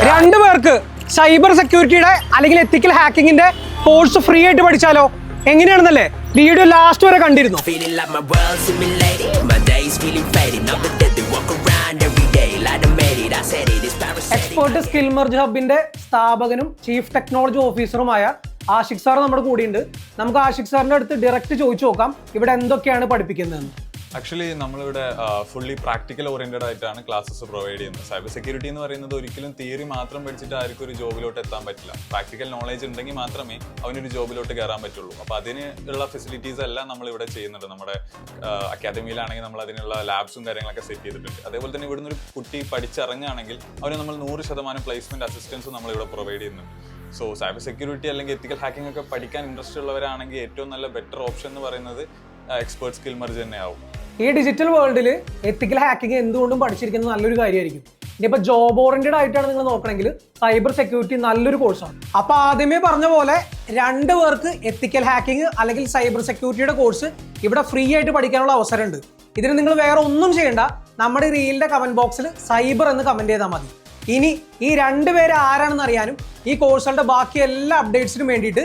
രണ്ടുപേർക്ക് സൈബർ സെക്യൂരിറ്റിയുടെ അല്ലെങ്കിൽ എത്തിക്കൽ ഹാക്കിങ്ങിന്റെ course free ആയിട്ട് പഠിച്ചാലോ? എങ്ങനെയാണെന്നല്ലേ വീഡിയോ ലാസ്റ്റ് വരെ കണ്ടിരുന്നു. എക്സ്പേർട്ട് സ്കിൽ മെർജ് ഹബിന്റെ സ്ഥാപകനും ചീഫ് ടെക്നോളജി ഓഫീസറുമായ ആഷിഖ് സാർ നമ്മുടെ കൂടെയുണ്ട്. നമുക്ക് ആഷിഖ് സാറിന്റെ അടുത്ത് ഡയറക്റ്റ് ചോദിച്ചു നോക്കാം ഇവിടെ എന്തൊക്കെയാണ് പഠിപ്പിക്കുന്നതെന്ന്. ആക്ച്വലി നമ്മളിവിടെ ഫുള്ളി പ്രാക്ടിക്കൽ ഓറിയന്റഡ് ആയിട്ടാണ് ക്ലാസ്സസ് പ്രൊവൈഡ് ചെയ്യുന്നത്. സൈബർ സെക്യൂരിറ്റി എന്ന് പറയുന്നത് ഒരിക്കലും തിയറി മാത്രം പഠിച്ചിട്ട് ആർക്കും ഒരു ജോബിലോട്ട് എത്താൻ പറ്റില്ല. പ്രാക്ടിക്കൽ നോളേജ് ഉണ്ടെങ്കിൽ മാത്രമേ അവനൊരു ജോബിലോട്ട് കയറാൻ പറ്റുള്ളൂ. അപ്പോൾ അതിന് ഉള്ള ഫെസിലിറ്റീസ് എല്ലാം നമ്മൾ ഇവിടെ ചെയ്യുന്നുണ്ട്. നമ്മുടെ അക്കാദമിയിലാണെങ്കിൽ നമ്മൾ അതിനുള്ള ലാബ്സും കാര്യങ്ങളൊക്കെ സെറ്റ് ചെയ്തിട്ടുണ്ട്. അതേപോലെ തന്നെ ഇവിടുന്ന് ഒരു കുട്ടി പഠിച്ചിറങ്ങുകയാണെങ്കിൽ അവന് നമ്മൾ 100% പ്ലേസ്മെന്റ് അസിസ്റ്റൻസും നമ്മൾ ഇവിടെ പ്രൊവൈഡ് ചെയ്യുന്നുണ്ട്. സോ സൈബർ സെക്യൂരിറ്റി അല്ലെങ്കിൽ എത്തിക്കൽ ഹാക്കിംഗ് ഒക്കെ പഠിക്കാൻ ഇൻട്രസ്റ്റ് ഉള്ളവരാണെങ്കിൽ ഏറ്റവും നല്ല ബെറ്റർ ഓപ്ഷൻ എന്ന് പറയുന്നത് എക്സ്പേർട്ട് സ്കിൽ മെർജ് തന്നെയാവും. ഈ ഡിജിറ്റൽ വേൾഡിൽ എത്തിക്കൽ ഹാക്കിംഗ് എന്തുകൊണ്ടും പഠിച്ചിരിക്കുന്നത് നല്ലൊരു കാര്യമായിരിക്കും. ഇനിയിപ്പോൾ ജോബ് ഓറിയന്റഡ് ആയിട്ടാണ് നിങ്ങൾ നോക്കണമെങ്കിൽ സൈബർ സെക്യൂരിറ്റി നല്ലൊരു കോഴ്സാണ്. അപ്പോൾ ആദ്യമേ പറഞ്ഞ പോലെ രണ്ടു പേർക്ക് എത്തിക്കൽ ഹാക്കിംഗ് അല്ലെങ്കിൽ സൈബർ സെക്യൂരിറ്റിയുടെ കോഴ്സ് ഇവിടെ ഫ്രീ ആയിട്ട് പഠിക്കാനുള്ള അവസരമുണ്ട്. ഇതിന് നിങ്ങൾ വേറെ ഒന്നും ചെയ്യേണ്ട, നമ്മുടെ റീലിന്റെ കമന്റ് ബോക്സിൽ സൈബർ എന്ന് കമന്റ് ചെയ്താൽ മതി. ഇനി ഈ രണ്ടുപേരെ ആരാണെന്ന് അറിയാനും ഈ കോഴ്സുകളുടെ ബാക്കി എല്ലാ അപ്ഡേറ്റ്സിനും വേണ്ടിയിട്ട്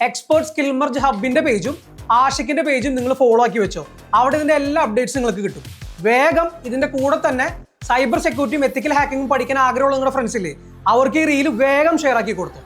എക്സ്പേർട്ട് സ്കിൽ മെർജ് ഹബിന്റെ പേജും ആഷിഖിന്റെ പേജും നിങ്ങൾ ഫോളോ ആക്കി വെച്ചോ. അവിടെ ഇതിന്റെ എല്ലാ അപ്ഡേറ്റ്സും നിങ്ങൾക്ക് കിട്ടും. വേഗം ഇതിന്റെ കൂടെ തന്നെ സൈബർ സെക്യൂരിറ്റിയും എത്തിക്കൽ ഹാക്കിങ്ങും പഠിക്കാൻ ആഗ്രഹമുള്ള നിങ്ങളുടെ ഫ്രണ്ട്സില്ലേ, അവർക്ക് ഈ റീല് വേഗം ഷെയർ ആക്കി കൊടുത്തു.